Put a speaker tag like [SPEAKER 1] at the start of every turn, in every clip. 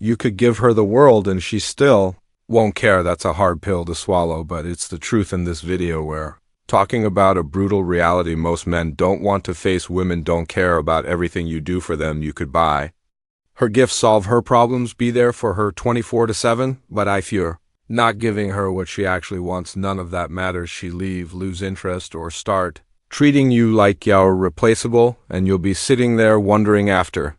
[SPEAKER 1] You could give her the world and she still won't care. That's a hard pill to swallow, but it's the truth in this video where talking about a brutal reality most men don't want to face. Women don't care about everything you do for them. You could buy her gifts, solve her problems, be there for her 24/7, but I fear not giving her what she actually wants. None of that matters. She leave, lose interest, or start treating you like you're replaceable, and you'll be sitting there wondering after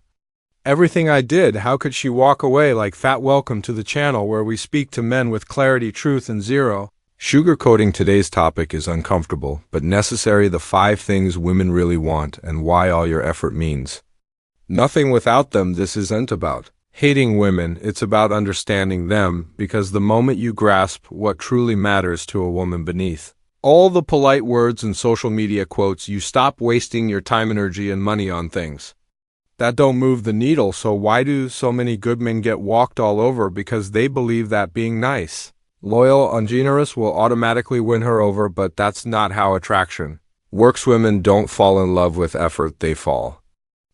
[SPEAKER 1] everything I did, how could she walk away like that? Welcome to the channel where we speak to men with clarity, truth, and zero sugarcoating. Today's topic is uncomfortable, but necessary. The 5 things women really want and why all your effort means nothing without them. This isn't about hating women, it's about understanding them, because the moment you grasp what truly matters to a woman beneath all the polite words and social media quotes, you stop wasting your time, energy, and money on things that don't move the needle. So why do so many good men get walked all over? Because they believe that being nice, loyal, ungenerous will automatically win her over, but that's not how attraction works. Women don't fall in love with effort, they fall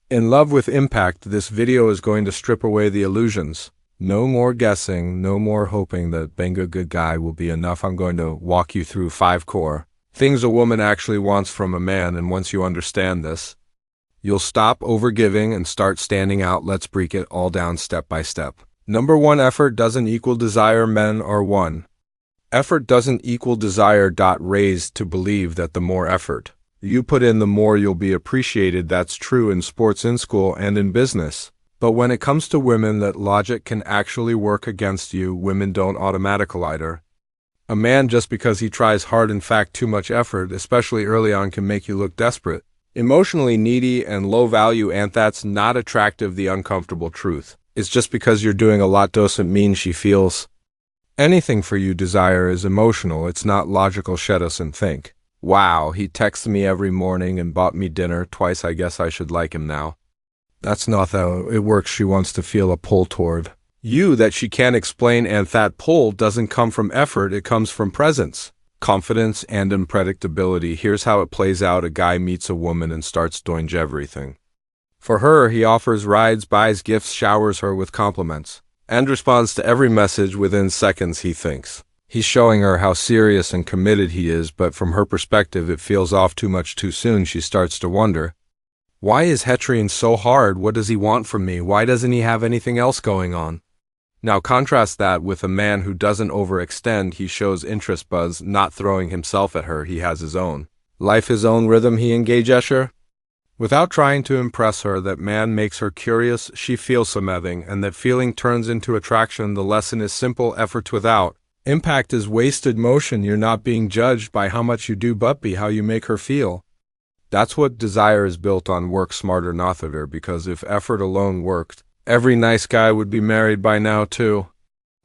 [SPEAKER 1] in love with impact. This video is going to strip away the illusions. No more guessing, no more hoping that being a good guy will be enough. I'm going to walk you through 5 core things a woman actually wants from a man, and once you understand this, you'll stop overgiving and start standing out. Let's break it all down step by step. Number 1, effort doesn't equal desire. Men are one. Effort doesn't equal desire. Raised to believe that the more effort you put in, the more you'll be appreciated. That's true in sports, in school, and in business. But when it comes to women, that logic can actually work against you. Women don't automatically either. A man, just because he tries hard, in fact too much effort, especially early on, can make you look desperate, emotionally needy, and low value, and that's not attractive. The uncomfortable truth is just because you're doing a lot doesn't mean she feels anything for you. Desire is emotional, it's not logical. Shut us and think, wow, he texts me every morning and bought me dinner twice, I guess I should like him now. That's not how it works. She wants to feel a pull toward you that she can't explain, and that pull doesn't come from effort, it comes from presence, confidence, and unpredictability. Here's how it plays out. A guy meets a woman and starts doing everything for her. He offers rides, buys gifts, showers her with compliments, and responds to every message within seconds. He thinks he's showing her how serious and committed he is, but from her perspective, it feels off too much too soon. She starts to wonder, why is Hetrian so hard? What does he want from me? Why doesn't he have anything else going on? Now contrast that with a man who doesn't overextend. He shows interest, buzz, not throwing himself at her. He has his own life, his own rhythm. He engages her without trying to impress her. That man makes her curious. She feels something, and that feeling turns into attraction. The lesson is simple. Effort without impact is wasted motion. You're not being judged by how much you do, but by how you make her feel. That's what desire is built on. Work smarter, not harder, because if effort alone worked, every nice guy would be married by now too.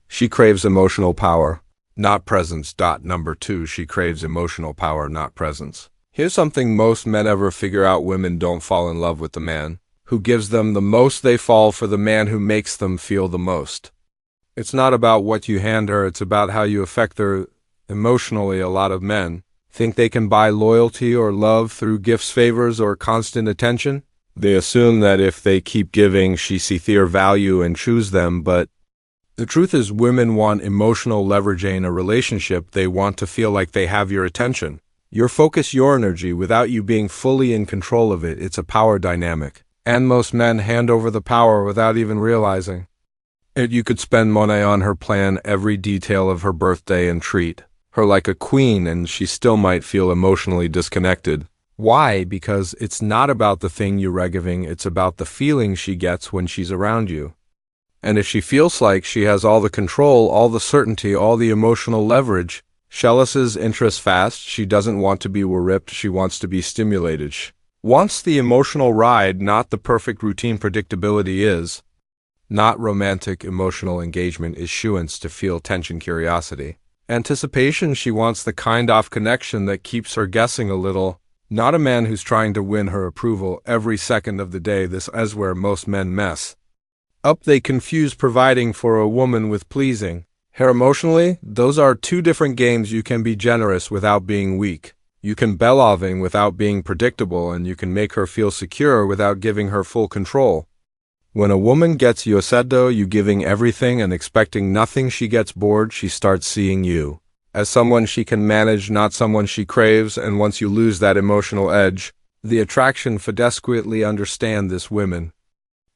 [SPEAKER 1] She craves emotional power, not presence. Number 2, she craves emotional power, not presence. Here's something most men ever figure out. Women don't fall in love with the man who gives them the most, they fall for the man who makes them feel the most. It's not about what you hand her, it's about how you affect her emotionally. A lot of men think they can buy loyalty or love through gifts, favors, or constant attention. They assume that if they keep giving, she sees their value and choose them, but the truth is women want emotional leverage in a relationship. They want to feel like they have your attention, your focus, your energy, without you being fully in control of it. It's a power dynamic, and most men hand over the power without even realizing it. You could spend money on her, plan every detail of her birthday, and treat her like a queen, and she still might feel emotionally disconnected. Why? Because it's not about the thing you're giving, it's about the feeling she gets when she's around you. And if she feels like she has all the control, all the certainty, all the emotional leverage, she loses interest fast. She doesn't want to be ripped, she wants to be stimulated. She wants the emotional ride, not the perfect routine. Predictability is not romantic. Emotional engagement is issuance to feel tension, curiosity, anticipation. She wants the kind of connection that keeps her guessing a little, not a man who's trying to win her approval every second of the day. This is where most men mess up. They confuse providing for a woman with pleasing her emotionally. Those are 2 different games. You can be generous without being weak. You can be loving without being predictable, and you can make her feel secure without giving her full control. When a woman gets yosedo, you giving everything and expecting nothing, she gets bored, she starts seeing you as someone she can manage, not someone she craves, and once you lose that emotional edge, the attraction fidesquately understand this women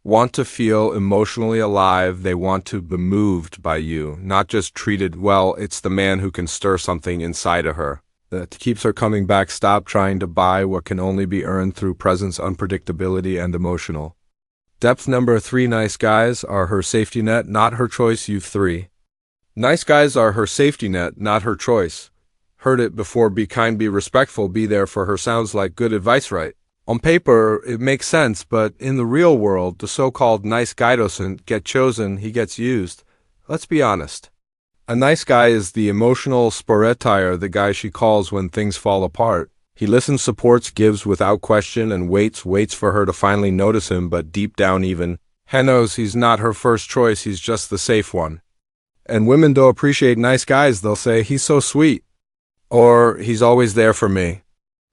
[SPEAKER 1] want to feel emotionally alive, they want to be moved by you, not just treated well. It's the man who can stir something inside of her that keeps her coming back. Stop trying to buy what can only be earned through presence, unpredictability, and emotional depth. Number 3, nice guys are her safety net, not her choice. You 3. Nice guys are her safety net, not her choice. Heard it before. Be kind, be respectful, be there for her. Sounds like good advice, right? On paper, it makes sense, but in the real world, the so-called nice guy doesn't get chosen, he gets used. Let's be honest. A nice guy is the emotional sporetire, the guy she calls when things fall apart. He listens, supports, gives without question, and waits for her to finally notice him, but deep down even, he knows he's not her first choice, he's just the safe one. And women don't appreciate nice guys. They'll say, he's so sweet, or he's always there for me.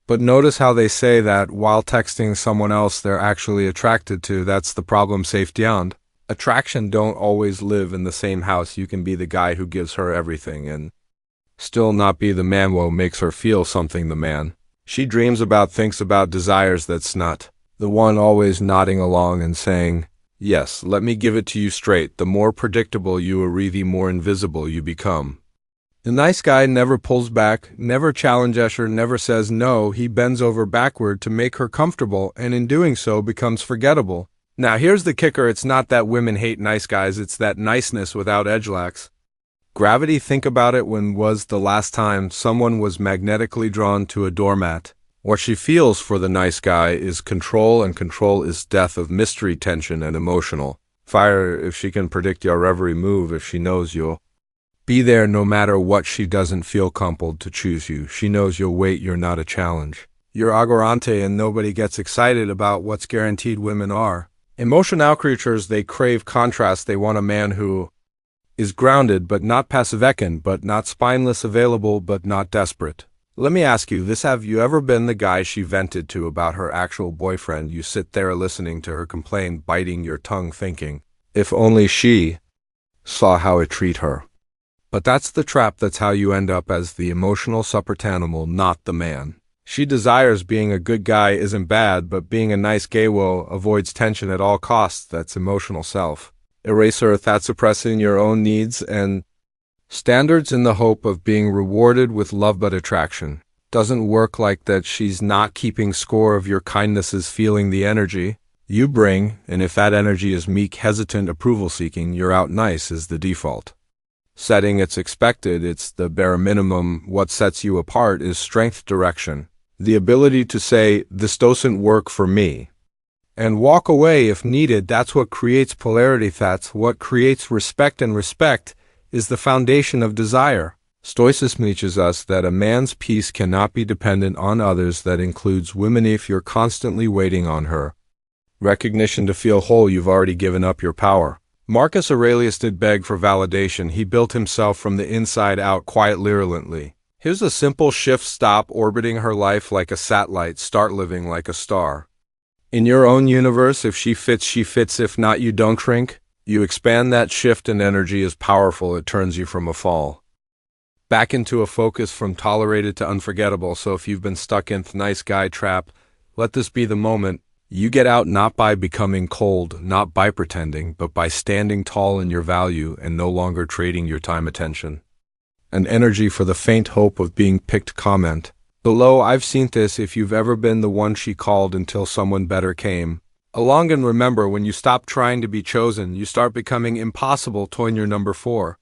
[SPEAKER 1] But notice how they say that while texting someone else they're actually attracted to. That's the problem. Safe beyond. Attraction don't always live in the same house. You can be the guy who gives her everything and still not be the man who makes her feel something. The man she dreams about, thinks about, desires, that's not the one always nodding along and saying, yes, let me give it to you straight. The more predictable you are, the more invisible you become. The nice guy never pulls back, never challenges her, never says no. He bends over backward to make her comfortable, and in doing so becomes forgettable. Now here's the kicker. It's not that women hate nice guys, it's that niceness without edgelocks. Gravity. Think about it. When was the last time someone was magnetically drawn to a doormat? What she feels for the nice guy is control, and control is death of mystery, tension, and emotional fire. If she can predict your every move, if she knows you'll be there no matter what, she doesn't feel compelled to choose you. She knows you'll wait, you're not a challenge. You're agorante, and nobody gets excited about what's guaranteed. Women are emotional creatures. They crave contrast. They want a man who is grounded but not passive, but not spineless, available but not desperate. Let me ask you this. Have you ever been the guy she vented to about her actual boyfriend? You sit there listening to her complain, biting your tongue, thinking, if only she saw how it treat her. But that's the trap. That's how you end up as the emotional support animal, not the man she desires. Being a good guy isn't bad, but being a nice gaywo avoids tension at all costs. That's emotional self eraser. That's suppressing your own needs and standards in the hope of being rewarded with love. But attraction doesn't work like that. She's not keeping score of your kindnesses, feeling the energy you bring, and if that energy is meek, hesitant, approval seeking, you're out. Nice is the default setting. It's expected, it's the bare minimum. What sets you apart is strength, direction, the ability to say, this doesn't work for me, and walk away if needed. That's what creates polarity. That's what creates respect, and respect is the foundation of desire. Stoicism teaches us that a man's peace cannot be dependent on others. That includes women. If you're constantly waiting on her recognition to feel whole, you've already given up your power. Marcus Aurelius did beg for validation. He built himself from the inside out, quietly, relentlessly. Here's a simple shift. Stop orbiting her life like a satellite. Start living like a star in your own universe. If she fits, she fits. If not, you don't shrink. You expand. That shift in energy is powerful. It turns you from a fall back into a focus, from tolerated to unforgettable. So if you've been stuck in the nice guy trap, let this be the moment you get out, not by becoming cold, not by pretending, but by standing tall in your value and no longer trading your time, attention, and energy for the faint hope of being picked. Comment below. I've seen this. If you've ever been the one she called until someone better came along. And remember, when you stop trying to be chosen, you start becoming impossible. Toin your number 4.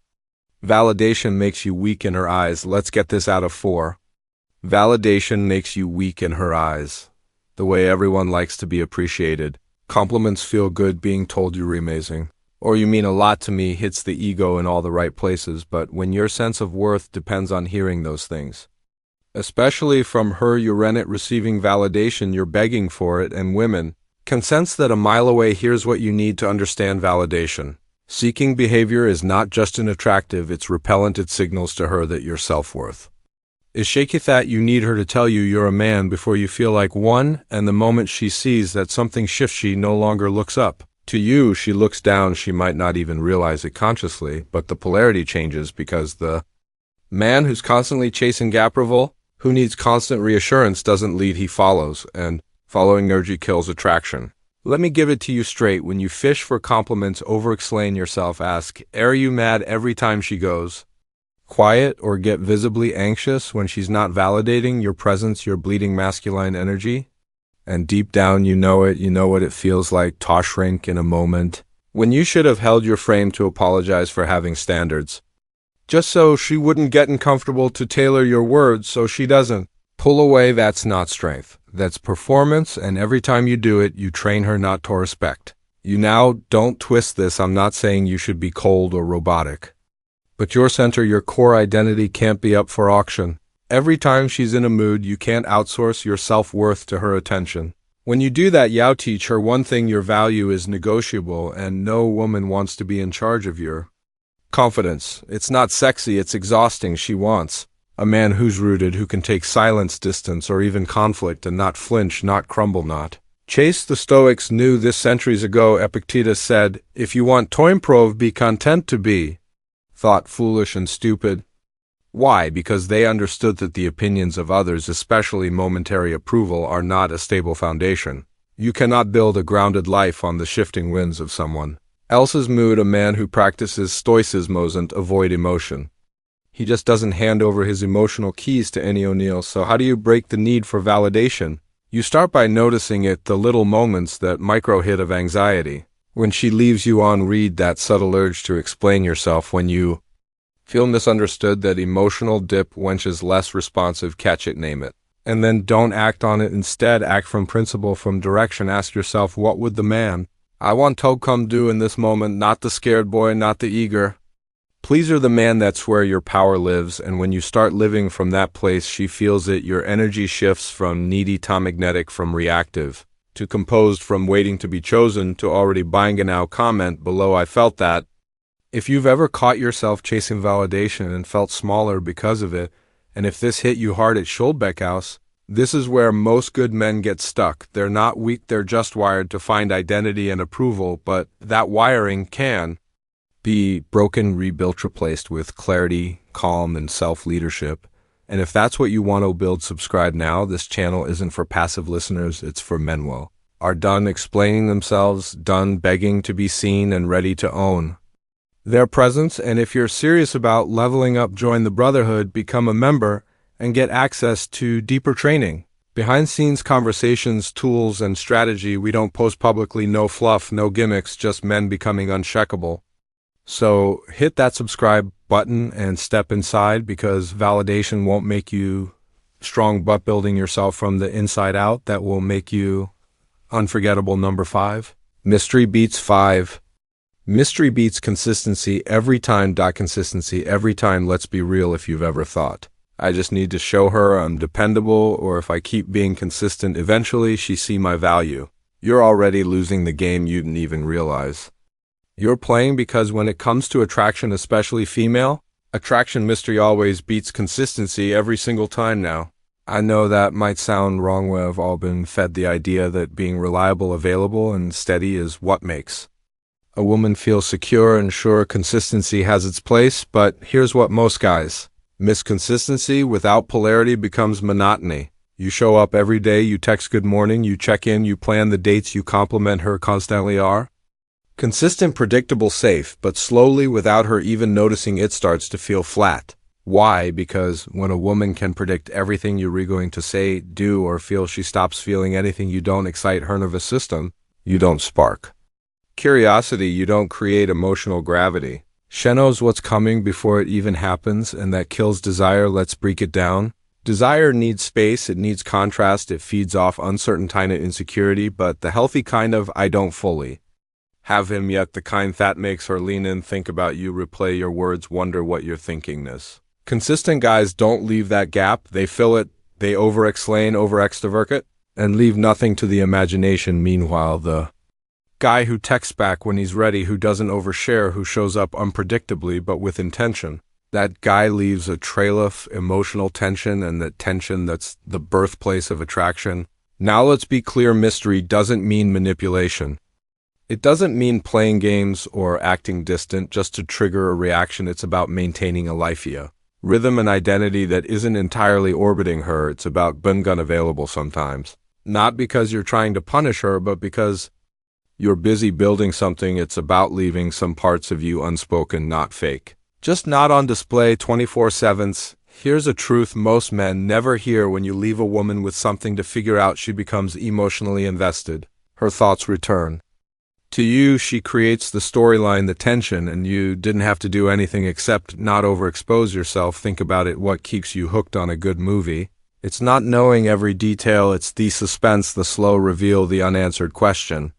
[SPEAKER 1] Validation makes you weak in her eyes. Let's get this out of 4. Validation makes you weak in her eyes. The way everyone likes to be appreciated. Compliments feel good. Being told you're amazing, or you mean a lot to me, hits the ego in all the right places. But when your sense of worth depends on hearing those things, especially from her, you're in it. Receiving validation, you're begging for it. And women can sense that a mile away. Here's what you need to understand validation. Seeking behavior is not just unattractive, it's repellent. It signals to her that your self-worth is shaky, that you need her to tell you you're a man before you feel like one, and the moment she sees that something shifts, she no longer looks up. To you, she looks down, she might not even realize it consciously, but the polarity changes because the man who's constantly chasing gap approval, who needs constant reassurance, doesn't lead, he follows, and following energy kills attraction. Let me give it to you straight. When you fish for compliments, over-explain yourself, ask, are you mad every time she goes quiet, or get visibly anxious when she's not validating your presence, your bleeding masculine energy? And deep down, you know it, you know what it feels like to shrink in a moment, when you should have held your frame to apologize for having standards. Just so she wouldn't get uncomfortable, to tailor your words so she doesn't pull away. That's not strength. That's performance, and every time you do it, you train her not to respect you. Now, don't twist this. I'm not saying you should be cold or robotic. But your center, your core identity can't be up for auction. Every time she's in a mood, you can't outsource your self-worth to her attention. When you do that, you teach her one thing: your value is negotiable, and no woman wants to be in charge of your confidence. It's not sexy, it's exhausting. She wants a man who's rooted, who can take silence, distance, or even conflict and not flinch, not crumble, not chase. The Stoics knew this centuries ago. Epictetus said, if you want to improve, be content to be thought foolish and stupid. Why? Because they understood that the opinions of others, especially momentary approval, are not a stable foundation. You cannot build a grounded life on the shifting winds of someone else's mood. A man who practices Stoicism doesn't avoid emotion. He just doesn't hand over his emotional keys to any O'Neill. So how do you break the need for validation? You start by noticing it, the little moments, that micro hit of anxiety. When she leaves you on read, that subtle urge to explain yourself. When you feel misunderstood, that emotional dip, wenches less responsive, catch it, name it. And then don't act on it. Instead, act from principle, from direction. Ask yourself, what would the man I want to come do in this moment? Not the scared boy, not the eager pleaser, the man. That's where your power lives. And when you start living from that place, she feels it. Your energy shifts from needy to magnetic, from reactive to composed, from waiting to be chosen to already buying. And now comment below, I felt that. If you've ever caught yourself chasing validation and felt smaller because of it, and if this hit you hard at Schulbeckhaus, this is where most good men get stuck. They're not weak, they're just wired to find identity and approval, but that wiring can be broken, rebuilt, replaced with clarity, calm, and self-leadership. And if that's what you want to build, subscribe now. This channel isn't for passive listeners, it's for men who are done explaining themselves, done begging to be seen, and ready to own their presence. And if you're serious about leveling up, join the Brotherhood, become a member, and get access to deeper training, behind-scenes conversations, tools, and strategy we don't post publicly. No fluff, no gimmicks, just men becoming uncheckable. So hit that subscribe button and step inside, because validation won't make you strong, but building yourself from the inside out, that will make you unforgettable. Number 5. Mystery beats 5. Mystery beats consistency every time. Consistency every time. Let's be real. If you've ever thought, I just need to show her I'm dependable, or if I keep being consistent, eventually she see my value, you're already losing the game. You didn't even realize you're playing, because when it comes to attraction, especially female attraction, mystery always beats consistency every single time. Now, I know that might sound wrong. We've all been fed the idea that being reliable, available, and steady is what makes a woman feel secure and sure. Consistency has its place, but here's what most guys miss: consistency without polarity becomes monotony. You show up every day, you text good morning, you check in, you plan the dates, you compliment her constantly. Are consistent, predictable, safe, but slowly, without her even noticing, it starts to feel flat. Why? Because when a woman can predict everything you're going to say, do, or feel, she stops feeling anything. You don't excite her nervous system. You don't spark curiosity. You don't create emotional gravity. She knows what's coming before it even happens, and that kills desire. Let's break it down. Desire needs space, it needs contrast, it feeds off uncertain kind of insecurity, but the healthy kind of I don't fully have him yet, the kind that makes her lean in, think about you, replay your words, wonder what you're thinkingness. Consistent guys don't leave that gap, they fill it, they over-explain, over-extrovert it, and leave nothing to the imagination. Meanwhile, the guy who texts back when he's ready, who doesn't overshare, who shows up unpredictably but with intention, that guy leaves a trail of emotional tension, and that tension, that's the birthplace of attraction. Now let's be clear, mystery doesn't mean manipulation. It doesn't mean playing games or acting distant just to trigger a reaction. It's about maintaining a lifea, rhythm and identity that isn't entirely orbiting her. It's about being unavailable sometimes. Not because you're trying to punish her, but because you're busy building something. It's about leaving some parts of you unspoken, not fake. Just not on display 24/7. Here's a truth most men never hear: when you leave a woman with something to figure out, she becomes emotionally invested. Her thoughts return. To you, she creates the storyline, the tension, and you didn't have to do anything except not overexpose yourself. Think about it. What keeps you hooked on a good movie? It's not knowing every detail. It's the suspense, the slow reveal, the unanswered question.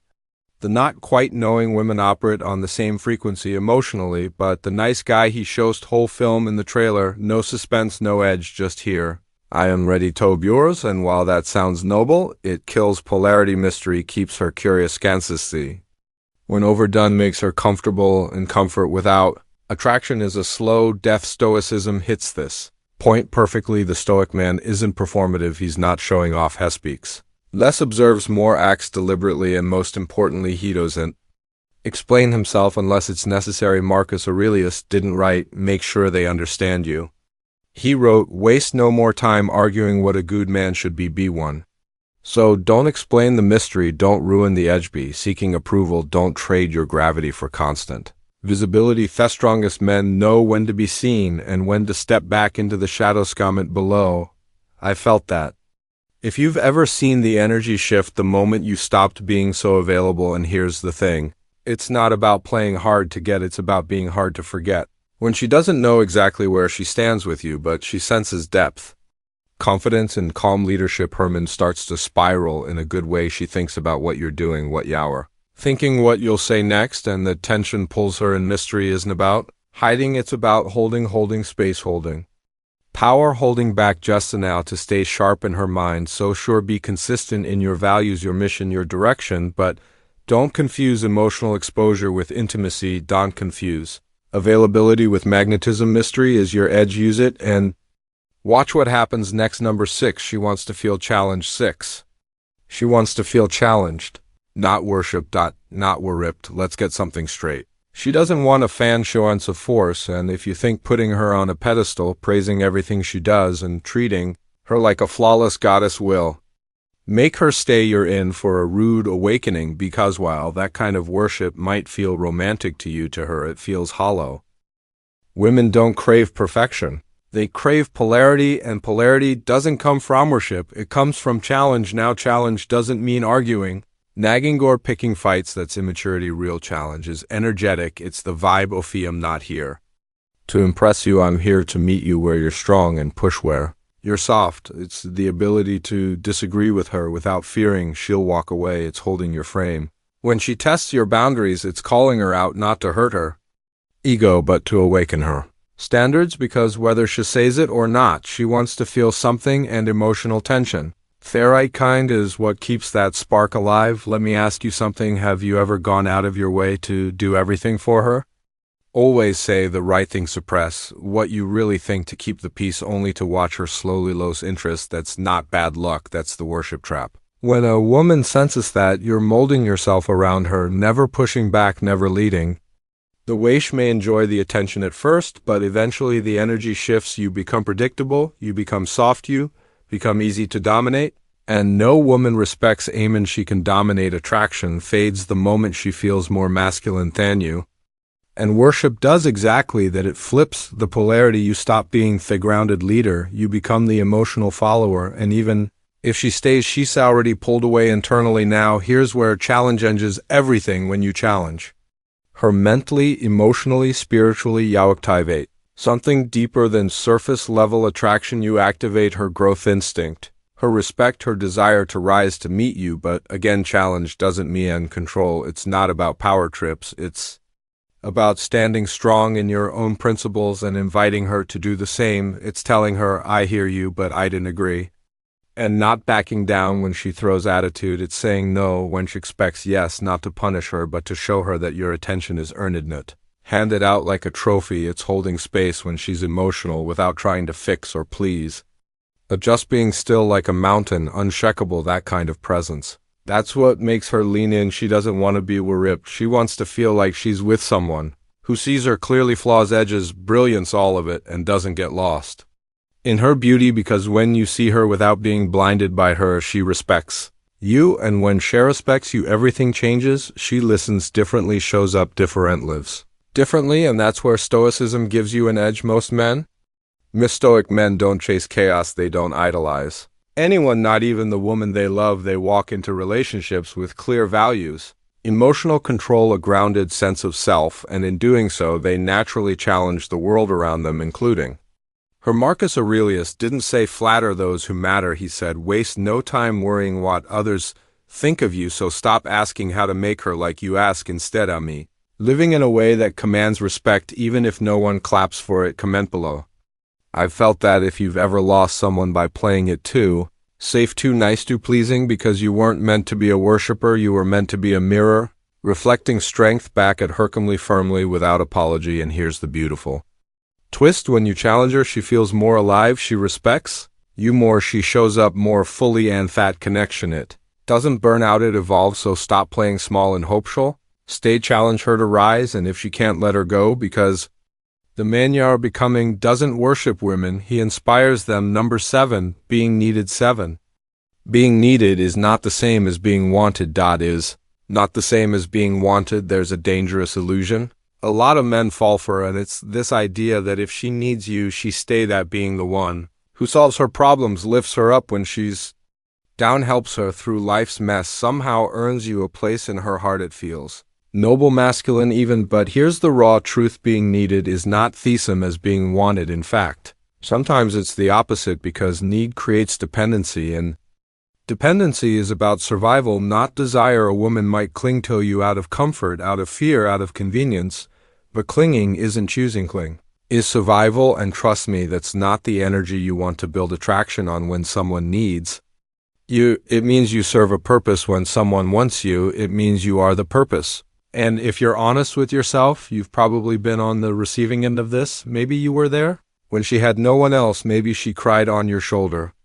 [SPEAKER 1] The not quite knowing. Women operate on the same frequency emotionally, but the nice guy, he shows whole film in the trailer. No suspense, no edge, just here. I am ready to be yours, and while that sounds noble, it kills polarity. Mystery keeps her curious. Scarcity, when overdone, makes her comfortable, and comfort without attraction is a slow death. Stoicism hits this point perfectly. The Stoic man isn't performative. He's not showing off. He speaks less, observes more, acts deliberately, and most importantly, he doesn't explain himself unless it's necessary. Marcus Aurelius didn't write, "Make sure they understand you." He wrote, "Waste no more time arguing what a good man should be. Be one." So don't explain the mystery, don't ruin the edge. Be seeking approval, don't trade your gravity for constant visibility. The strongest men know when to be seen and when to step back into the shadows. Comment below. I felt that. If you've ever seen the energy shift the moment you stopped being so available. And here's the thing, it's not about playing hard to get, it's about being hard to forget. When she doesn't know exactly where she stands with you, but she senses depth, confidence, and calm leadership. Herman starts to spiral in a good way. She thinks about what you're doing, what you're thinking, what you'll say next, and the tension pulls her. And mystery isn't about hiding, it's about holding space, holding power, holding back just enough to stay sharp in her mind. So sure, be consistent in your values, your mission, your direction, but don't confuse emotional exposure with intimacy. Don't confuse availability with magnetism. Mystery is your edge, use it, and watch what happens next. Number 6, she wants to feel challenged. 6, she wants to feel challenged, not worshipped, not worripped. Let's get something straight. She doesn't want a fan show ounce of force, and if you think putting her on a pedestal, praising everything she does, and treating her like a flawless goddess will make her stay, you're in for a rude awakening. Because while that kind of worship might feel romantic to you, to her it feels hollow. Women don't crave perfection. They crave polarity, and polarity doesn't come from worship. It comes from challenge. Now, challenge doesn't mean arguing, nagging, or picking fights. That's immaturity. Real challenge is energetic. It's the vibe of I'm not here to impress you. I'm here to meet you where you're strong and push where you're soft. It's the ability to disagree with her without fearing she'll walk away. It's holding your frame. When she tests your boundaries, it's calling her out, not to hurt her ego, but to awaken her standards, because whether she says it or not, she wants to feel something, and emotional tension, the right kind, is what keeps that spark alive. Let me ask you something. Have you ever gone out of your way to do everything for her? Always say the right thing, suppress what you really think to keep the peace, only to watch her slowly lose interest. That's not bad luck, that's the worship trap. When a woman senses that, you're molding yourself around her, never pushing back, never leading. The Waish may enjoy the attention at first, but eventually the energy shifts. You become predictable, you become soft, you become easy to dominate, and no woman respects Amen. She can dominate. Attraction fades the moment she feels more masculine than you. And worship does exactly that. It flips the polarity. You stop being the grounded leader, you become the emotional follower, and even if she stays, she's already pulled away internally. Now, here's where challenge changes everything. When you challenge her mentally, emotionally, spiritually, you activate something deeper than surface level attraction. You activate her growth instinct, her respect, her desire to rise to meet you. But again, challenge doesn't mean control. It's not about power trips. It's about standing strong in your own principles and inviting her to do the same. It's telling her, I hear you, but I didn't agree. And not backing down when she throws attitude. It's saying no when she expects yes, not to punish her, but to show her that your attention is earned. Hand it out like a trophy. It's holding space when she's emotional without trying to fix or please. But just being still like a mountain, unshakable, that kind of presence. That's what makes her lean in. She doesn't want to be ripped. She wants to feel like she's with someone who sees her clearly, flaws, edges, brilliance, all of it, and doesn't get lost in her beauty, because when you see her without being blinded by her, she respects you, and when she respects you, everything changes. She listens differently, shows up different, lives differently, and that's where Stoicism gives you an edge. Most men, Stoic men, don't chase chaos, they don't idolize anyone, not even the woman they love. They walk into relationships with clear values, emotional control, a grounded sense of self, and in doing so, they naturally challenge the world around them, including her. Marcus Aurelius didn't say flatter those who matter. He said, waste no time worrying what others think of you, so stop asking how to make her like you, ask instead of me. Living in a way that commands respect even if no one claps for it. Comment below. I've felt that. If you've ever lost someone by playing it too safe, too nice, too pleasing, because you weren't meant to be a worshiper, you were meant to be a mirror, reflecting strength back at her firmly without apology. And here's the beautiful twist: when you challenge her, she feels more alive, she respects you more, she shows up more fully, and that connection, it doesn't burn out, it evolves. So stop playing small and hopeful. Stay, challenge her to rise, and if she can't, let her go, because the man you are becoming doesn't worship women, he inspires them. Number 7, being needed. 7. Being needed is not the same as being wanted. Is not the same as being wanted. There's a dangerous illusion a lot of men fall for, and it's this idea that if she needs you, she stay. That being the one who solves her problems, lifts her up when she's down, helps her through life's mess, somehow earns you a place in her heart. It feels noble, masculine even. But here's the raw truth: being needed is not the same as being wanted. In fact, sometimes it's the opposite, because need creates dependency, and dependency is about survival, not desire. A woman might cling to you out of comfort, out of fear, out of convenience, but clinging isn't choosing. Cling is survival, and trust me, that's not the energy you want to build attraction on. When someone needs you, it means you serve a purpose. When someone wants you, it means you are the purpose. And if you're honest with yourself, you've probably been on the receiving end of this. Maybe you were there when she had no one else. Maybe she cried on your shoulder,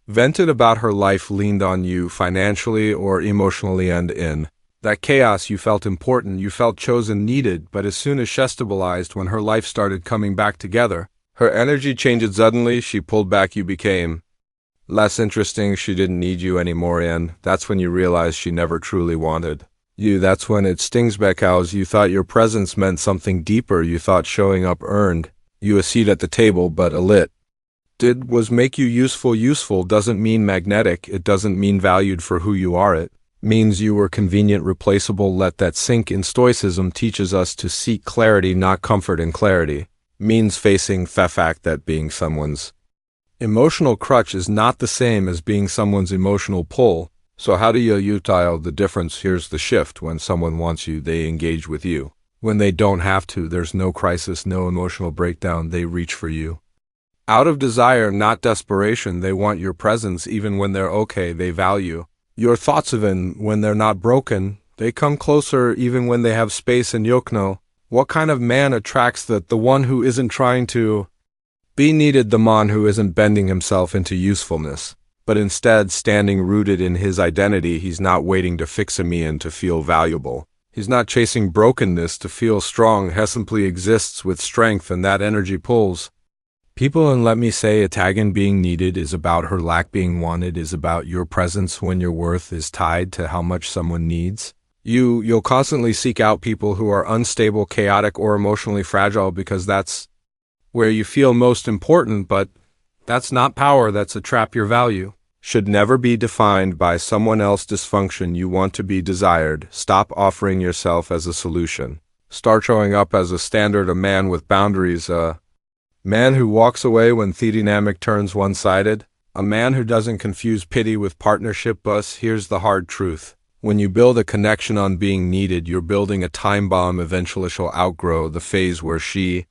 [SPEAKER 1] vented about her life, leaned on you financially or emotionally, and in that chaos you felt important, you felt chosen, needed. But as soon as she stabilized, when her life started coming back together, her energy changed suddenly. She pulled back, you became less interesting, she didn't need you anymore, and that's when you realized she never truly wanted you. That's when it stings because you thought your presence meant something deeper. You thought showing up earned you a seat at the table, but did was make you useful. Useful doesn't mean magnetic. It doesn't mean valued for who you are. It means you were convenient, replaceable. Let that sink in. Stoicism teaches us to seek clarity, not comfort, and clarity means facing the fact that being someone's emotional crutch is not the same as being someone's emotional pull. So how do you utilize the difference? Here's the shift: when someone wants you, they engage with you. When they don't have to, there's no crisis, no emotional breakdown. They reach for you out of desire, not desperation. They want your presence even when they're okay. They value your thoughts even when they're not broken. They come closer even when they have space. And Yokno, what kind of man attracts that? The one who isn't trying to be needed, the man who isn't bending himself into usefulness, but instead standing rooted in his identity. He's not waiting to fix me and to feel valuable. He's not chasing brokenness to feel strong. He simply exists with strength, and that energy pulls people. And let me say, a tag in being needed is about her lack. Being wanted is about your presence when your worth is tied to how much someone needs you. You'll constantly seek out people who are unstable, chaotic, or emotionally fragile, because that's where you feel most important. But that's not power, that's a trap. Your value should never be defined by someone else's dysfunction. You want to be desired. Stop offering yourself as a solution. Start showing up as a standard, a man with boundaries, a man who walks away when the dynamic turns one-sided, a man who doesn't confuse pity with partnership. But here's the hard truth: when you build a connection on being needed, you're building a time bomb. Eventually she'll outgrow the phase where she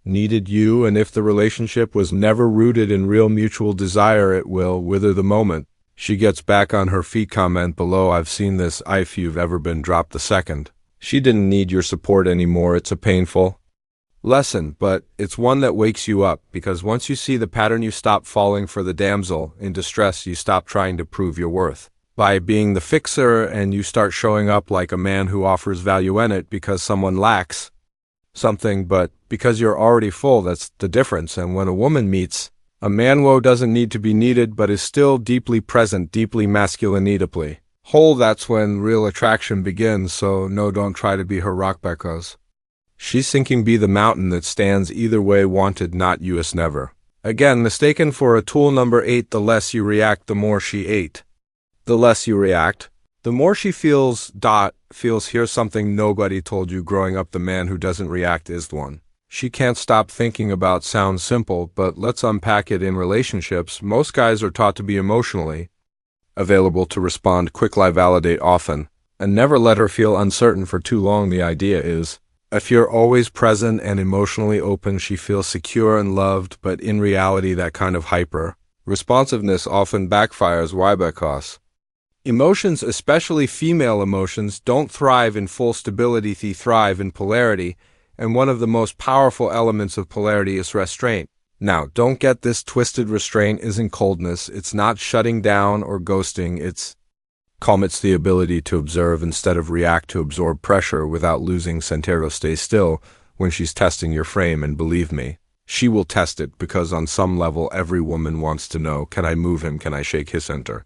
[SPEAKER 1] needed you, and if the relationship was never rooted in real mutual desire, it will wither the moment she gets back on her feet. Comment below. I've seen this. If you've ever been dropped the second she didn't need your support anymore, it's a painful lesson, but it's one that wakes you up, because once you see the pattern, you stop falling for the damsel in distress. You stop trying to prove your worth by being the fixer, and you start showing up like a man who offers value in it because someone lacks something, but because you're already full. That's the difference. And when a woman meets a man who doesn't need to be needed but is still deeply present, deeply masculine, needably whole, that's when real attraction begins. So no, don't try to be her rock because she's sinking. Be the mountain that stands either way. Wanted, not US never. Again, mistaken for a tool. Number 8, the less you react, the more she ate. The less you react, the more she feels. Here's something nobody told you growing up: the man who doesn't react is the one she can't stop thinking about. Sounds simple, but let's unpack it. In relationships, most guys are taught to be emotionally available, to respond quickly, validate often, and never let her feel uncertain for too long. The idea is, if you're always present and emotionally open, she feels secure and loved, but in reality, that kind of hyper responsiveness often backfires. Why? Because emotions, especially female emotions, don't thrive in full stability. They thrive in polarity, and one of the most powerful elements of polarity is restraint. Now, don't get this twisted. Restraint isn't coldness. It's not shutting down or ghosting. It's calm. It's the ability to observe instead of react, to absorb pressure without losing center. Stay still when she's testing your frame, and believe me, she will test it, because on some level, every woman wants to know, can I move him? Can I shake his center?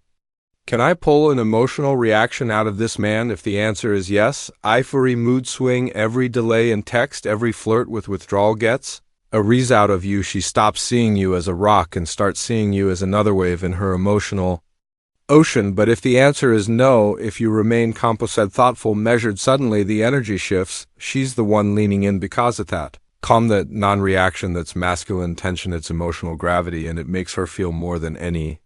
[SPEAKER 1] Can I pull an emotional reaction out of this man? If the answer is yes, every mood swing, every delay in text, every flirt with withdrawal gets a reason out of you. She stops seeing you as a rock and starts seeing you as another wave in her emotional ocean. But if the answer is no, if you remain composite, thoughtful, measured, suddenly the energy shifts. She's the one leaning in because of that calm, that non-reaction, that's masculine tension, it's emotional gravity, and it makes her feel more than any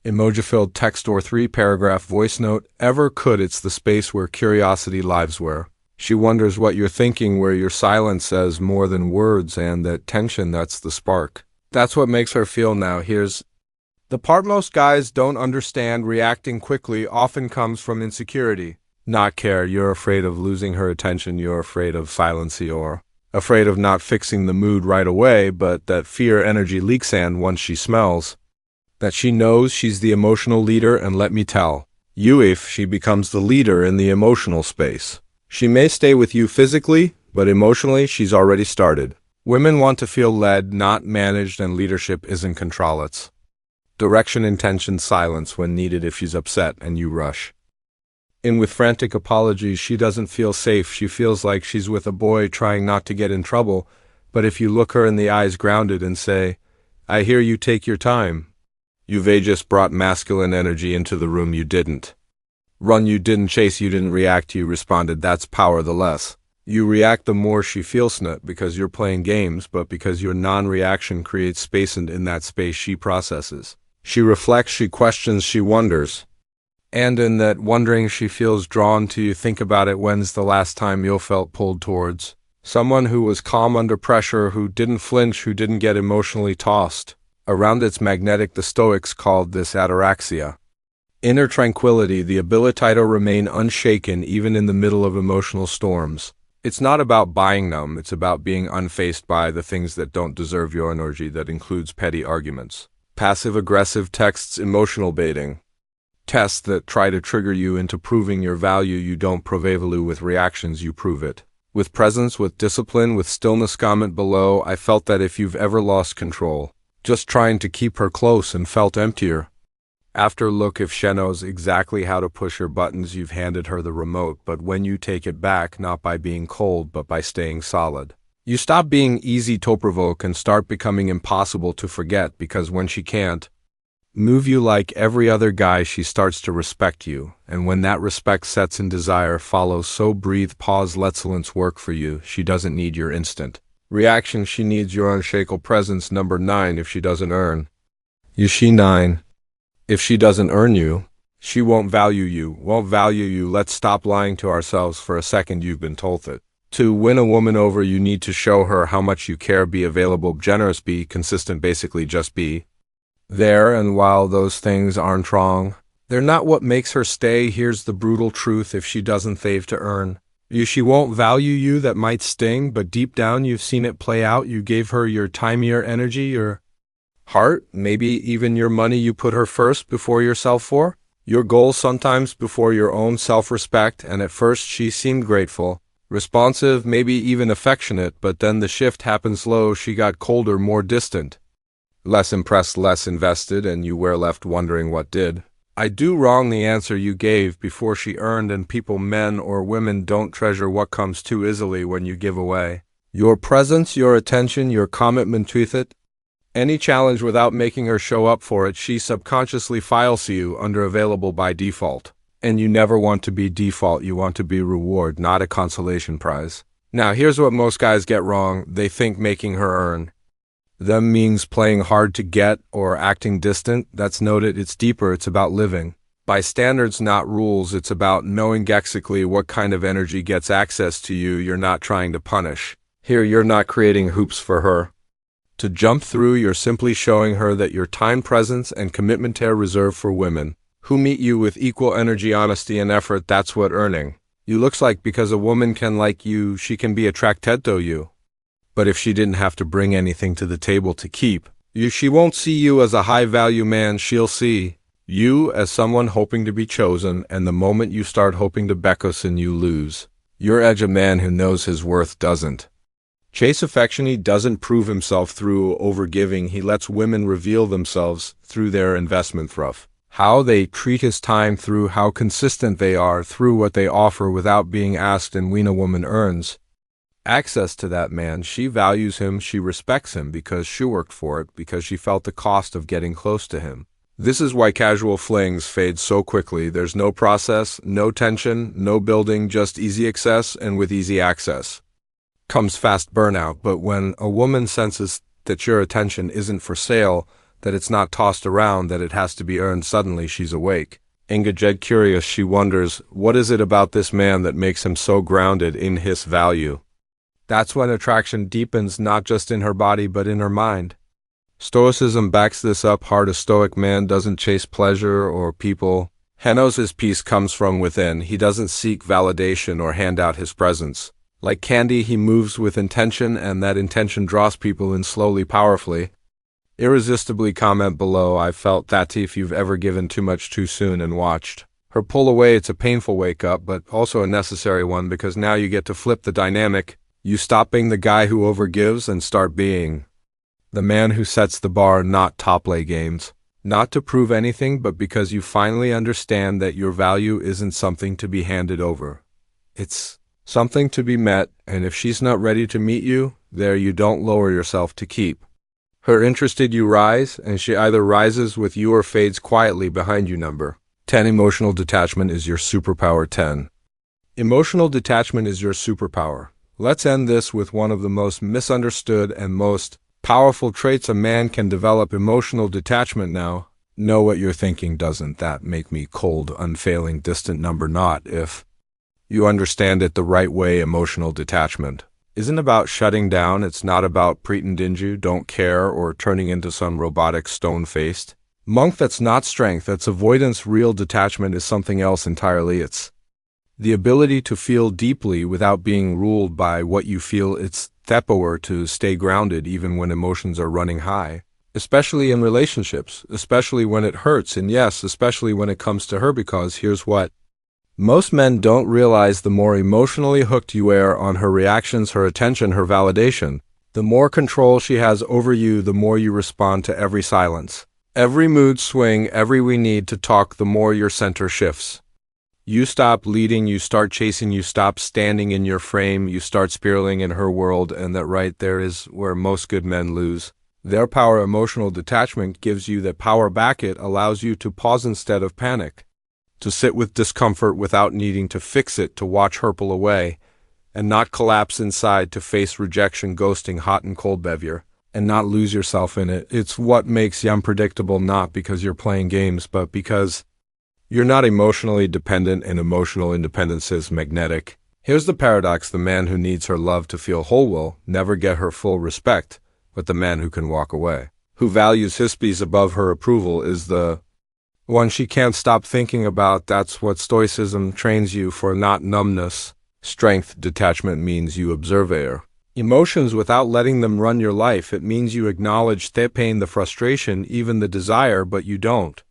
[SPEAKER 1] emoji-filled text or 3-paragraph voice note ever could. It's the space where curiosity lives, where she wonders what you're thinking, where your silence says more than words, and that tension, that's the spark. That's what makes her feel. Now, here's the part most guys don't understand: reacting quickly often comes from insecurity, not care. You're afraid of losing her attention, you're afraid of silence, or afraid of not fixing the mood right away, but that fear energy leaks, and once she smells that she knows she's the emotional leader, and let me tell you, if she becomes the leader in the emotional space, she may stay with you physically, but emotionally she's already started. Women want to feel led, not managed, and leadership isn't control, it's direction, intention, silence when needed. If she's upset and you rush in with frantic apologies, she doesn't feel safe. She feels like she's with a boy trying not to get in trouble. But if you look her in the eyes, grounded, and say, I hear you, take your time. You've just brought masculine energy into the room. You didn't run, you didn't chase, you didn't react, you responded. That's power. The less you react, the more she feels, not because you're playing games, but because your non-reaction creates space, and in that space she processes. She reflects, she questions, she wonders. And in that wondering, she feels drawn to you. Think about it. When's the last time you felt pulled towards someone who was calm under pressure, who didn't flinch, who didn't get emotionally tossed around? It's magnetic. The Stoics called this ataraxia. Inner tranquility, the ability to remain unshaken even in the middle of emotional storms. It's not about buying numb. It's about being unfazed by the things that don't deserve your energy. That includes petty arguments, passive-aggressive texts, emotional baiting, tests that try to trigger you into proving your value. You don't prove value with reactions, you prove it with presence, with discipline, with stillness. Comment below, I felt that if you've ever lost control, just trying to keep her close, and felt emptier after. Look, if she knows exactly how to push her buttons, you've handed her the remote. But when you take it back, not by being cold, but by staying solid, you stop being easy to provoke and start becoming impossible to forget. Because when she can't move you like every other guy, she starts to respect you. And when that respect sets in, desire follows. So breathe, pause, let silence work for you. She doesn't need your instant reaction, she needs your unshakable presence. Number 9, if she doesn't earn you, she 9. If she doesn't earn you, she won't value you, Let's stop lying to ourselves for a second. You've been told that to win a woman over, you need to show her how much you care. Be available, generous, be consistent, basically just be there. And while those things aren't wrong, they're not what makes her stay. Here's the brutal truth: if she doesn't thrive to earn you, she won't value you. That might sting, but deep down you've seen it play out. You gave her your time, your energy, your heart, maybe even your money. You put her first before yourself for Your goals sometimes before your own self-respect, and at first she seemed grateful, responsive, maybe even affectionate, but then the shift happened slow. She got colder, more distant, less impressed, less invested, and you were left wondering what did. I do wrong the answer you gave before she earned, and people, men or women, don't treasure what comes too easily when you give away your presence, your attention, your commitment with it. Any challenge without making her show up for it, she subconsciously files you under available by default. And you never want to be default, you want to be reward, not a consolation prize. Now here's what most guys get wrong. They think making her earn them means playing hard to get or acting distant. That's noted, it's deeper, it's about living by standards, not rules. It's about knowing exactly what kind of energy gets access to you. You're not trying to punish. Here, you're not creating hoops for her to jump through. You're simply showing her that your time, presence, and commitment are reserved for women who meet you with equal energy, honesty, and effort. That's what earning you looks like, because a woman can like you, she can be attracted to you. But if she didn't have to bring anything to the table to keep you, she won't see you as a high-value man. She'll see you as someone hoping to be chosen, and the moment you start hoping to beckon, you lose your edge. A man who knows his worth doesn't chase affection. He doesn't prove himself through overgiving. He lets women reveal themselves through their investment, through how they treat his time, through how consistent they are, through what they offer without being asked. And when a woman earns access to that man, she values him, she respects him because she worked for it, because she felt the cost of getting close to him. This is why casual flings fade so quickly. There's no process, no tension, no building, just easy access, and with easy access comes fast burnout. But when a woman senses that your attention isn't for sale, that it's not tossed around, that it has to be earned, suddenly she's awake, engaged, curious. She wonders, what is it about this man that makes him so grounded in his value? That's when attraction deepens, not just in her body, but in her mind. Stoicism backs this up hard. A Stoic man doesn't chase pleasure or people. He knows his peace comes from within. He doesn't seek validation or hand out his presence. Like candy, he moves with intention, and that intention draws people in slowly, powerfully, irresistibly. Comment below, I felt that if you've ever given too much too soon and watched her pull away. It's a painful wake up, but also a necessary one, because now you get to flip the dynamic. You stop being the guy who overgives and start being the man who sets the bar, not top play games. Not to prove anything, but because you finally understand that your value isn't something to be handed over. It's something to be met, and if she's not ready to meet you, there you don't lower yourself to keep her interested. You rise, and she either rises with you or fades quietly behind you. Number 10. Emotional detachment is your superpower. 10. Emotional detachment is your superpower. Let's end this with one of the most misunderstood and most powerful traits a man can develop: emotional detachment. Now, know what you're thinking. Doesn't that make me cold, unfailing, distant? Number not. If you understand it the right way, emotional detachment isn't about shutting down. It's not about pretending you don't care or turning into some robotic stone-faced monk. That's not strength, that's avoidance. Real detachment is something else entirely. It's the ability to feel deeply without being ruled by what you feel. It's the power to stay grounded even when emotions are running high, especially in relationships, especially when it hurts, and yes, especially when it comes to her, because here's what most men don't realize: the more emotionally hooked you are on her reactions, her attention, her validation, the more control she has over you, the more you respond to every silence, every mood swing, every "we need to talk," the more your center shifts. You stop leading, you start chasing, you stop standing in your frame, you start spiraling in her world, and that right there is where most good men lose their power. Emotional detachment gives you that power back. It allows you to pause instead of panic, to sit with discomfort without needing to fix it, to watch her pull away and not collapse inside, to face rejection, ghosting, hot and cold behavior, and not lose yourself in it. It's what makes you unpredictable, not because you're playing games, but because you're not emotionally dependent, and emotional independence is magnetic. Here's the paradox: the man who needs her love to feel whole will never get her full respect, but the man who can walk away, who values his peace above her approval, is the one she can't stop thinking about. That's what Stoicism trains you for, not numbness. Strength detachment means you observe her emotions without letting them run your life. It means you acknowledge the pain, the frustration, even the desire, but you don't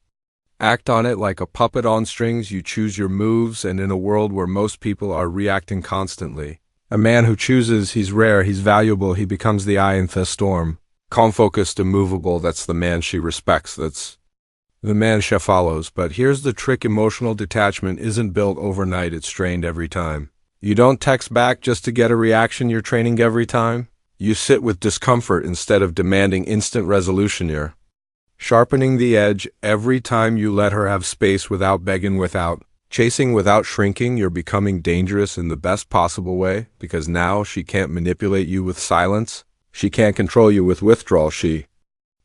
[SPEAKER 1] Act on it like a puppet on strings. You choose your moves, and in a world where most people are reacting constantly, a man who chooses, he's rare, he's valuable, he becomes the eye in the storm. Calm, focused, immovable, that's the man she respects, that's the man she follows. But here's the trick: emotional detachment isn't built overnight, it's trained every time. You don't text back just to get a reaction, you're training every time. You sit with discomfort instead of demanding instant resolution. You're sharpening the edge every time you let her have space without begging, without chasing, without shrinking. You're becoming dangerous in the best possible way, because now she can't manipulate you with silence. She can't control you with withdrawal. She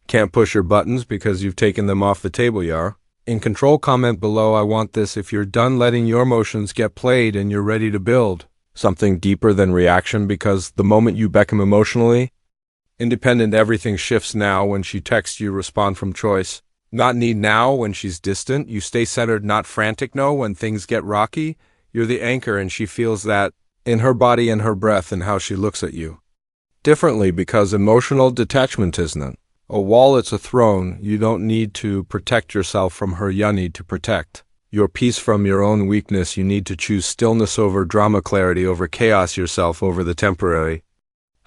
[SPEAKER 1] can't push your buttons because you've taken them off the table. You're in control. Comment below, I want this, if you're done letting your emotions get played and you're ready to build something deeper than reaction, because the moment you become emotionally independent, everything shifts. Now when she texts, you respond from choice, not need. Now when she's distant, you stay centered, not frantic. No, when things get rocky, you're the anchor, and she feels that in her body and her breath and how she looks at you differently, because emotional detachment isn't a wall, it's a throne. You don't need to protect yourself from her, you need to protect your peace from your own weakness. You need to choose stillness over drama, clarity over chaos, yourself over the temporary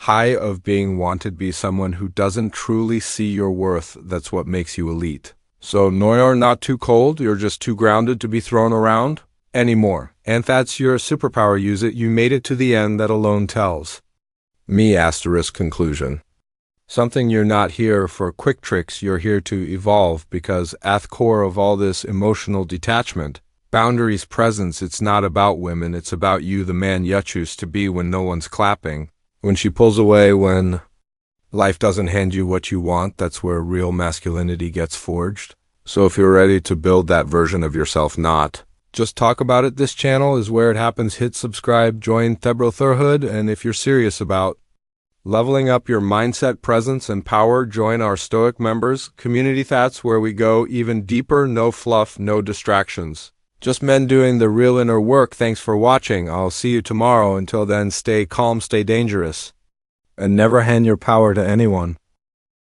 [SPEAKER 1] high of being wanted. Be someone who doesn't truly see your worth. That's what makes you elite. So no, you're not too cold, you're just too grounded to be thrown around anymore. And that's your superpower, use it. You made it to the end, that alone tells me. Asterisk conclusion. Something, you're not here for quick tricks, you're here to evolve, because at the core of all this emotional detachment, boundaries, presence, it's not about women, it's about you, the man you choose to be when no one's clapping. When she pulls away, when life doesn't hand you what you want, that's where real masculinity gets forged. So if you're ready to build that version of yourself, not just talk about it, this channel is where it happens. Hit subscribe, join the Brotherhood, and if you're serious about leveling up your mindset, presence, and power, join our Stoic members community. That's where we go even deeper. No fluff, no distractions. Just men doing the real inner work. Thanks for watching. I'll see you tomorrow. Until then, stay calm, stay dangerous, and never hand your power to anyone.